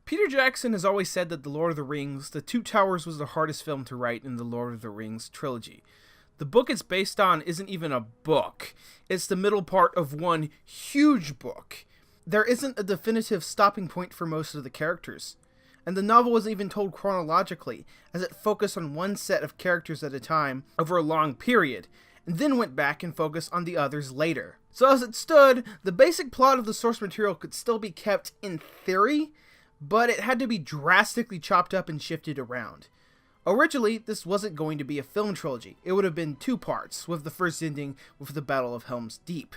Peter Jackson has always said that The Lord of the Rings, The Two Towers was the hardest film to write in the Lord of the Rings trilogy. The book it's based on isn't even a book. It's the middle part of one huge book. There isn't a definitive stopping point for most of the characters. And the novel wasn't even told chronologically, as it focused on one set of characters at a time over a long period, and then went back and focused on the others later. So as it stood, the basic plot of the source material could still be kept in theory, but it had to be drastically chopped up and shifted around. Originally, this wasn't going to be a film trilogy. It would have been 2 parts, with the first ending with the Battle of Helm's Deep.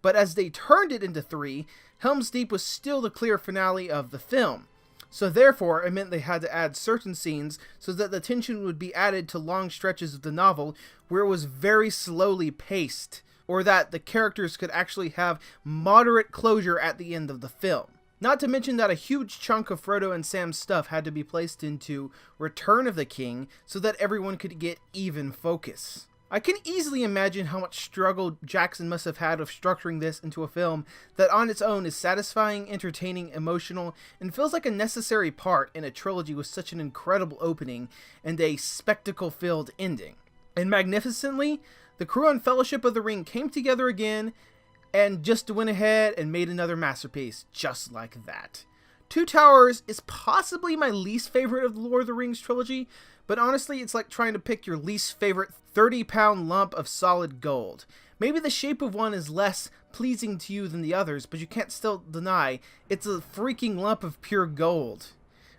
But as they turned it into 3, Helm's Deep was still the clear finale of the film. So therefore, it meant they had to add certain scenes so that the tension would be added to long stretches of the novel where it was very slowly paced, or that the characters could actually have moderate closure at the end of the film. Not to mention that a huge chunk of Frodo and Sam's stuff had to be placed into Return of the King so that everyone could get even focus. I can easily imagine how much struggle Jackson must have had of structuring this into a film that on its own is satisfying, entertaining, emotional, and feels like a necessary part in a trilogy with such an incredible opening and a spectacle-filled ending. And magnificently, the crew on Fellowship of the Ring came together again and just went ahead and made another masterpiece just like that. Two Towers is possibly my least favorite of the Lord of the Rings trilogy, but honestly, it's like trying to pick your least favorite 30-pound lump of solid gold. Maybe the shape of one is less pleasing to you than the others, but you can't still deny it's a freaking lump of pure gold.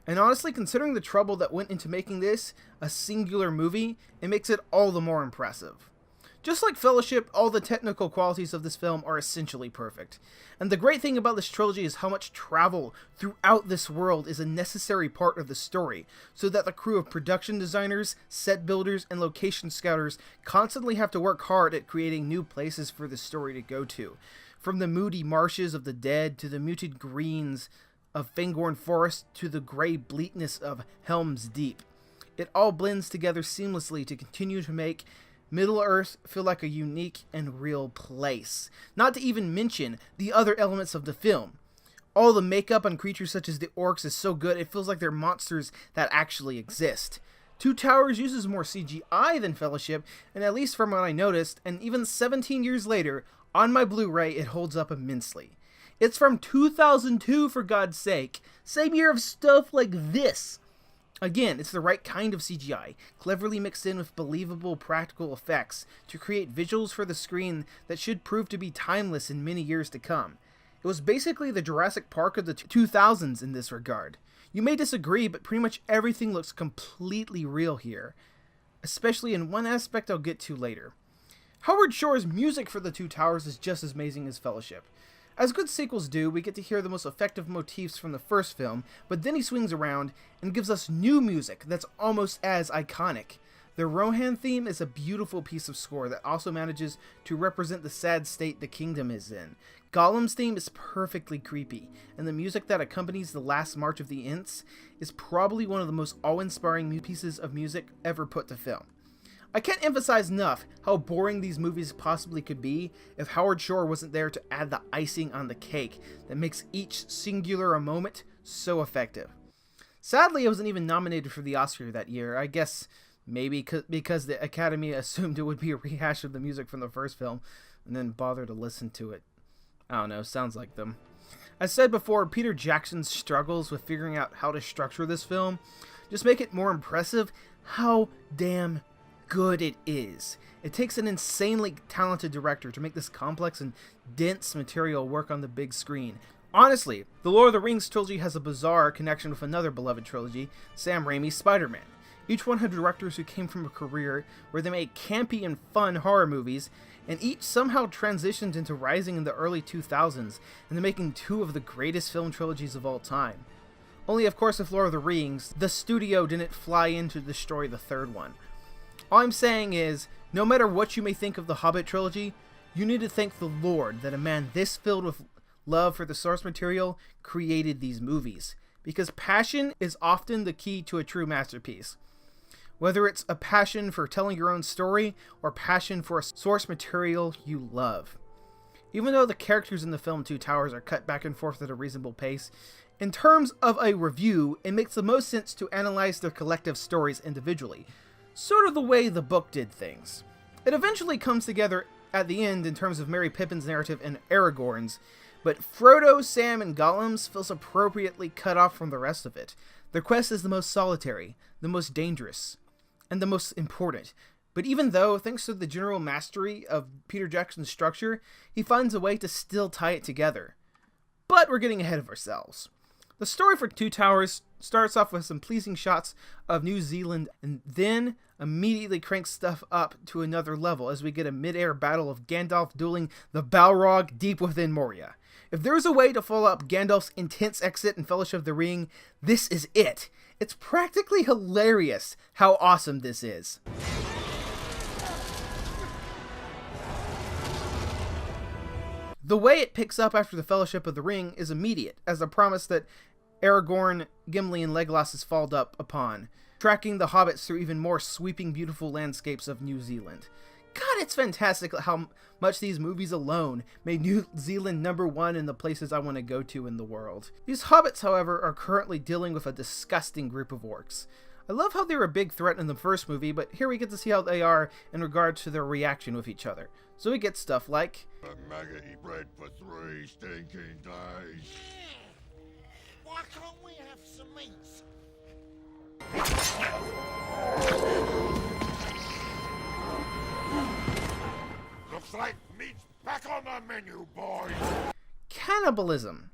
And honestly, considering the trouble that went into making this a singular movie, it makes it all the more impressive. Just like Fellowship, all the technical qualities of this film are essentially perfect. And the great thing about this trilogy is how much travel throughout this world is a necessary part of the story, so that the crew of production designers, set builders, and location scouters constantly have to work hard at creating new places for the story to go to. From the moody marshes of the dead, to the muted greens of Fangorn Forest, to the gray bleakness of Helm's Deep. It all blends together seamlessly to continue to make Middle-earth feel like a unique and real place. Not to even mention the other elements of the film. All the makeup on creatures such as the orcs is so good it feels like they're monsters that actually exist. Two Towers uses more CGI than Fellowship, and at least from what I noticed, and even 17 years later, on my Blu-ray it holds up immensely. It's from 2002 for God's sake, same year of stuff like this. Again, it's the right kind of CGI, cleverly mixed in with believable practical effects to create visuals for the screen that should prove to be timeless in many years to come. It was basically the Jurassic Park of the 2000s in this regard. You may disagree, but pretty much everything looks completely real here, especially in one aspect I'll get to later. Howard Shore's music for The Two Towers is just as amazing as Fellowship. As good sequels do, we get to hear the most effective motifs from the first film, but then he swings around and gives us new music that's almost as iconic. The Rohan theme is a beautiful piece of score that also manages to represent the sad state the kingdom is in. Gollum's theme is perfectly creepy, and the music that accompanies the last march of the Ents is probably one of the most awe-inspiring pieces of music ever put to film. I can't emphasize enough how boring these movies possibly could be if Howard Shore wasn't there to add the icing on the cake that makes each singular moment so effective. Sadly, I wasn't even nominated for the Oscar that year. I guess maybe because the Academy assumed it would be a rehash of the music from the first film and then bother to listen to it. I don't know, sounds like them. As said before, Peter Jackson's struggles with figuring out how to structure this film just make it more impressive how damn good it is. It takes an insanely talented director to make this complex and dense material work on the big screen. Honestly, the Lord of the Rings trilogy has a bizarre connection with another beloved trilogy, Sam Raimi's Spider-Man. Each one had directors who came from a career where they made campy and fun horror movies, and each somehow transitioned into rising in the early 2000s and to making 2 of the greatest film trilogies of all time. Only of course with Lord of the Rings, the studio didn't fly in to destroy the third one. All I'm saying is, no matter what you may think of the Hobbit trilogy, you need to thank the Lord that a man this filled with love for the source material created these movies, because passion is often the key to a true masterpiece. Whether it's a passion for telling your own story or passion for a source material you love. Even though the characters in the film Two Towers are cut back and forth at a reasonable pace, In terms of a review, it makes the most sense to analyze their collective stories individually, sort of the way the book did things. It eventually comes together at the end in terms of Merry Pippin's narrative and Aragorn's, but Frodo, Sam, and Gollum's feels appropriately cut off from the rest of it. Their quest is the most solitary, the most dangerous, and the most important. But even though, thanks to the general mastery of Peter Jackson's structure, he finds a way to still tie it together. But we're getting ahead of ourselves. The story for Two Towers starts off with some pleasing shots of New Zealand and then immediately cranks stuff up to another level as we get a mid-air battle of Gandalf dueling the Balrog deep within Moria. If there's a way to follow up Gandalf's intense exit in Fellowship of the Ring, this is it. It's practically hilarious how awesome this is. The way it picks up after the Fellowship of the Ring is immediate, as the promise that Aragorn, Gimli, and Legolas is followed up upon, tracking the hobbits through even more sweeping, beautiful landscapes of New Zealand. God, it's fantastic how much these movies alone made New Zealand #1 in the places I want to go to in the world. These hobbits, however, are currently dealing with a disgusting group of orcs. I love how they were a big threat in the first movie, but here we get to see how they are in regard to their reaction with each other. So we get stuff like, "A maggoty bread for 3 stinking days. Why can't we have some meat? Looks like meat's back on the menu, boys." cannibalism.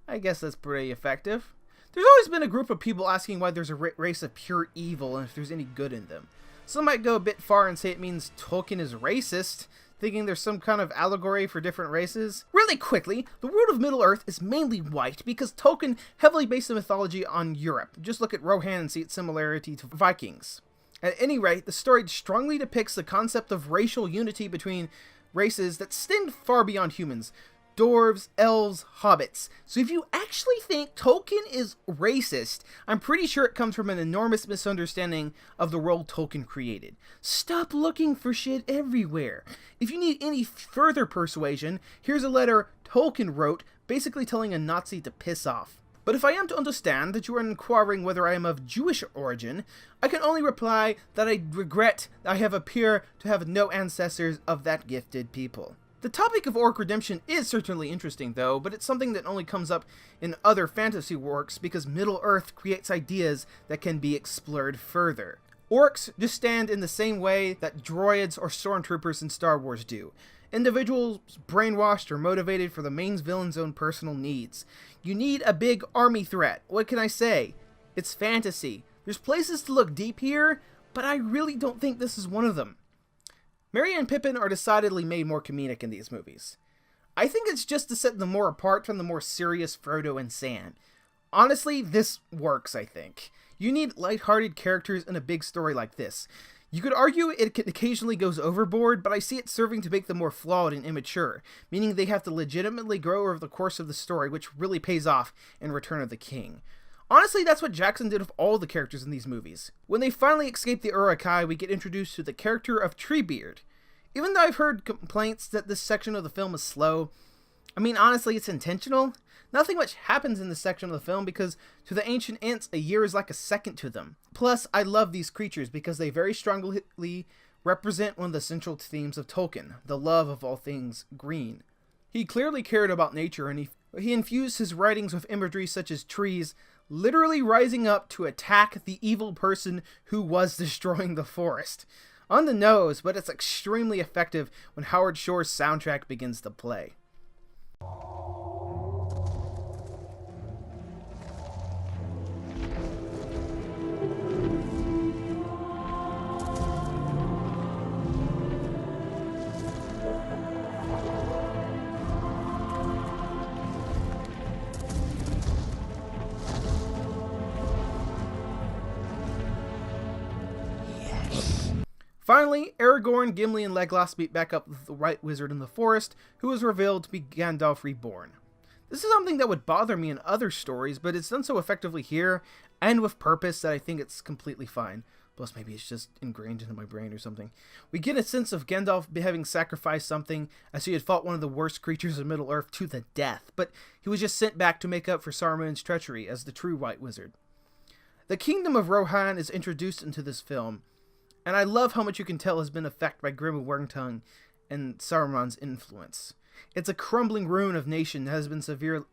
I guess that's pretty effective. There's always been a group of people asking why there's a race of pure evil and if there's any good in them. Some might go a bit far and say it means Tolkien is racist, thinking there's some kind of allegory for different races. Really quickly, the world of Middle-earth is mainly white because Tolkien heavily based the mythology on Europe. Just look at Rohan and see its similarity to Vikings. At any rate, the story strongly depicts the concept of racial unity between races that extend far beyond humans. Dwarves, elves, hobbits. So if you actually think Tolkien is racist, I'm pretty sure it comes from an enormous misunderstanding of the world Tolkien created. Stop looking for shit everywhere. If you need any further persuasion, here's a letter Tolkien wrote, basically telling a Nazi to piss off. But if I am to understand that you are inquiring whether I am of Jewish origin, I can only reply that I regret I have appear to have no ancestors of that gifted people. The topic of orc redemption is certainly interesting though, but it's something that only comes up in other fantasy works because Middle-earth creates ideas that can be explored further. Orcs just stand in the same way that droids or stormtroopers in Star Wars do. Individuals brainwashed or motivated for the main villain's own personal needs. You need a big army threat. What can I say? It's fantasy. There's places to look deep here, but I really don't think this is one of them. Merry and Pippin are decidedly made more comedic in these movies. I think it's just to set them more apart from the more serious Frodo and Sam. Honestly, this works, I think. You need lighthearted characters in a big story like this. You could argue it occasionally goes overboard, but I see it serving to make them more flawed and immature, meaning they have to legitimately grow over the course of the story, which really pays off in Return of the King. Honestly, that's what Jackson did with all the characters in these movies. When they finally escape the Uruk-hai, we get introduced to the character of Treebeard. Even though I've heard complaints that this section of the film is slow, I mean, honestly, it's intentional. Nothing much happens in this section of the film because to the ancient Ents, a year is like a second to them. Plus, I love these creatures because they very strongly represent one of the central themes of Tolkien, the love of all things green. He clearly cared about nature and he infused his writings with imagery such as trees literally rising up to attack the evil person who was destroying the forest. On the nose, but it's extremely effective when Howard Shore's soundtrack begins to play. Finally, Aragorn, Gimli, and Legolas meet back up with the White Wizard in the forest, who is revealed to be Gandalf reborn. This is something that would bother me in other stories, but it's done so effectively here, and with purpose, that I think it's completely fine. Plus, maybe it's just ingrained into my brain or something. We get a sense of Gandalf having sacrificed something, as he had fought one of the worst creatures of Middle-earth to the death, but he was just sent back to make up for Saruman's treachery as the true White Wizard. The Kingdom of Rohan is introduced into this film, and I love how much you can tell has been affected by Grim Wormtongue and Saruman's influence. It's a crumbling ruin of nation that has been severely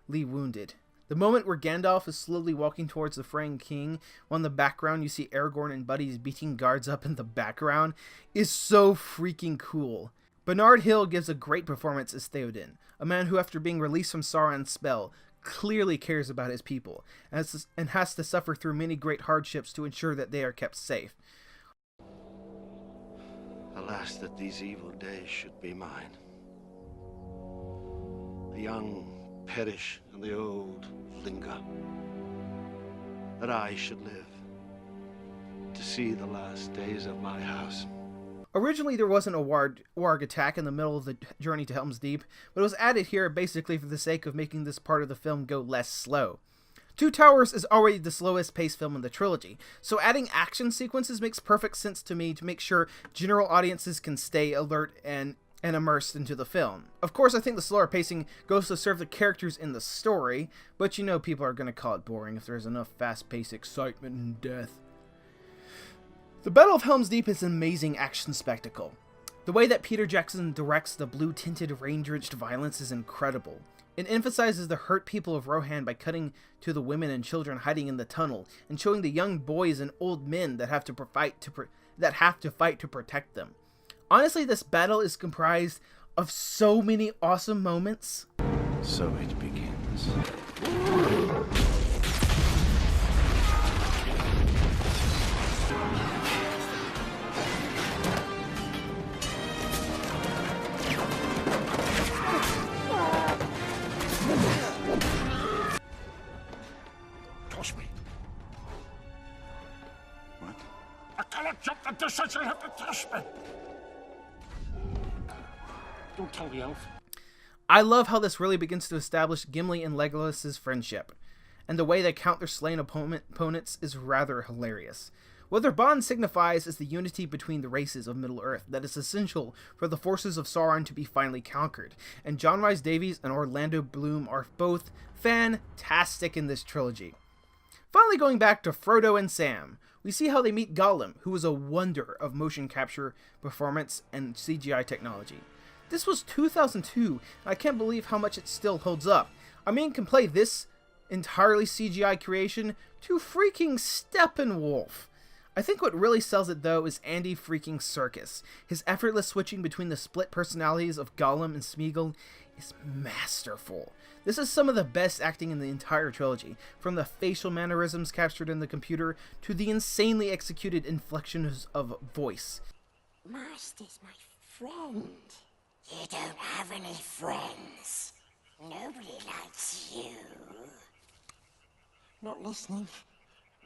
wounded. The moment where Gandalf is slowly walking towards the fraying king, while in the background you see Aragorn and buddies beating guards up in the background, is so freaking cool. Bernard Hill gives a great performance as Theoden, a man who, after being released from Sauron's spell, clearly cares about his people, and has to suffer through many great hardships to ensure that they are kept safe. Alas, that these evil days should be mine. The young perish and the old linger. That I should live to see the last days of my house. Originally, there wasn't a warg attack in the middle of the journey to Helm's Deep, but it was added here basically for the sake of making this part of the film go less slow. Two Towers is already the slowest paced film in the trilogy, so adding action sequences makes perfect sense to me to make sure general audiences can stay alert and immersed into the film. Of course, I think the slower pacing goes to serve the characters in the story, but you know people are going to call it boring if there's enough fast-paced excitement and death. The Battle of Helm's Deep is an amazing action spectacle. The way that Peter Jackson directs the blue-tinted, rain-drenched violence is incredible. It emphasizes the hurt people of Rohan by cutting to the women and children hiding in the tunnel, and showing the young boys and old men that have to fight to protect them. Honestly, this battle is comprised of so many awesome moments. So it begins. Toss me. What? I cannot jump the distance. You'll have to toss me. Don't tell the elf. I love how this really begins to establish Gimli and Legolas's friendship, and the way they count their slain opponents is rather hilarious. What their bond signifies is the unity between the races of Middle-earth that is essential for the forces of Sauron to be finally conquered, and John Rhys Davies and Orlando Bloom are both fantastic in this trilogy. Finally, going back to Frodo and Sam, we see how they meet Gollum, who is a wonder of motion capture, performance, and CGI technology. This was 2002, and I can't believe how much it still holds up. I mean, can play this entirely CGI creation to freaking Steppenwolf. I think what really sells it, though, is Andy freaking Serkis. His effortless switching between the split personalities of Gollum and Smeagol is masterful. This is some of the best acting in the entire trilogy, from the facial mannerisms captured in the computer to the insanely executed inflections of voice. Master's my friend. You don't have any friends. Nobody likes you. Not listening.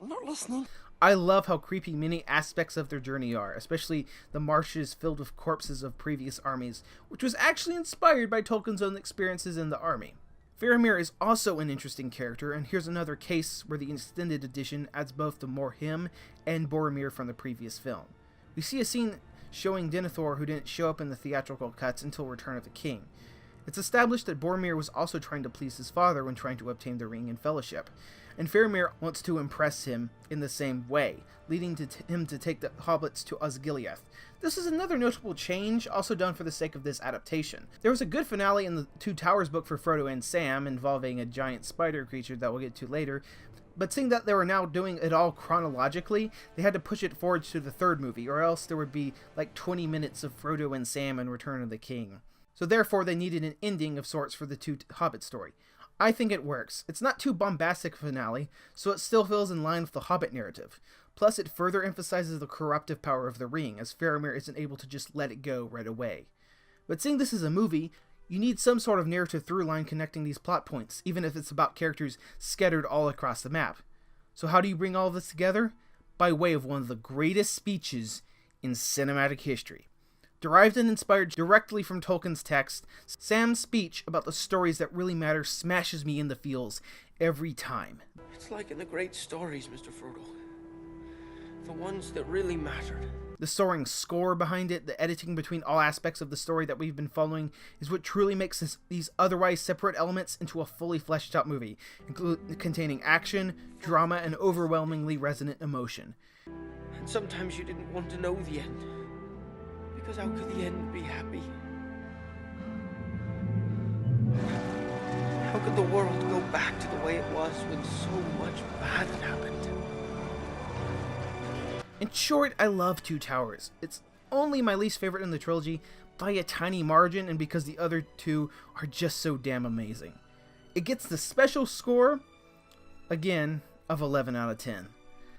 Not listening. I love how creepy many aspects of their journey are, especially the marshes filled with corpses of previous armies, which was actually inspired by Tolkien's own experiences in the army. Faramir is also an interesting character, and here's another case where the extended edition adds both the more him and Boromir from the previous film. We see a scene showing Denethor, who didn't show up in the theatrical cuts until Return of the King. It's established that Boromir was also trying to please his father when trying to obtain the ring and fellowship, and Faramir wants to impress him in the same way, leading to him to take the hobbits to Osgiliath. This is another notable change, also done for the sake of this adaptation. There was a good finale in the Two Towers book for Frodo and Sam, involving a giant spider creature that we'll get to later, but seeing that they were now doing it all chronologically, they had to push it forward to the third movie, or else there would be like 20 minutes of Frodo and Sam in Return of the King. So therefore they needed an ending of sorts for the two Hobbit story. I think it works. It's not too bombastic finale, so it still feels in line with the Hobbit narrative. Plus, it further emphasizes the corruptive power of the ring, as Faramir isn't able to just let it go right away. But seeing this as a movie, you need some sort of narrative through line connecting these plot points, even if it's about characters scattered all across the map. So how do you bring all of this together? By way of one of the greatest speeches in cinematic history. Derived and inspired directly from Tolkien's text, Sam's speech about the stories that really matter smashes me in the feels every time. It's like in the great stories, Mr. Frodo. The ones that really mattered. The soaring score behind it, the editing between all aspects of the story that we've been following, is what truly makes these otherwise separate elements into a fully fleshed out movie, containing action, drama, and overwhelmingly resonant emotion. And sometimes you didn't want to know the end. Because how could the end be happy? How could the world go back to the way it was when so much bad had happened? In short, I love Two Towers. It's only my least favorite in the trilogy by a tiny margin, and because the other two are just so damn amazing. It gets the special score, again, of 11 out of 10.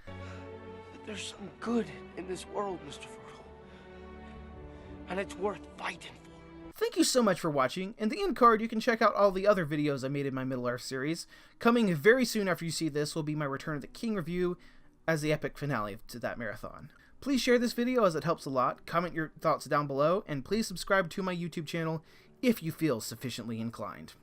But there's some good in this world, Mr. Frodo. And it's worth fighting for. Thank you so much for watching. In the end card, you can check out all the other videos I made in my Middle-earth series. Coming very soon after you see this will be my Return of the King review as the epic finale to that marathon. Please share this video as it helps a lot, comment your thoughts down below, and please subscribe to my YouTube channel if you feel sufficiently inclined.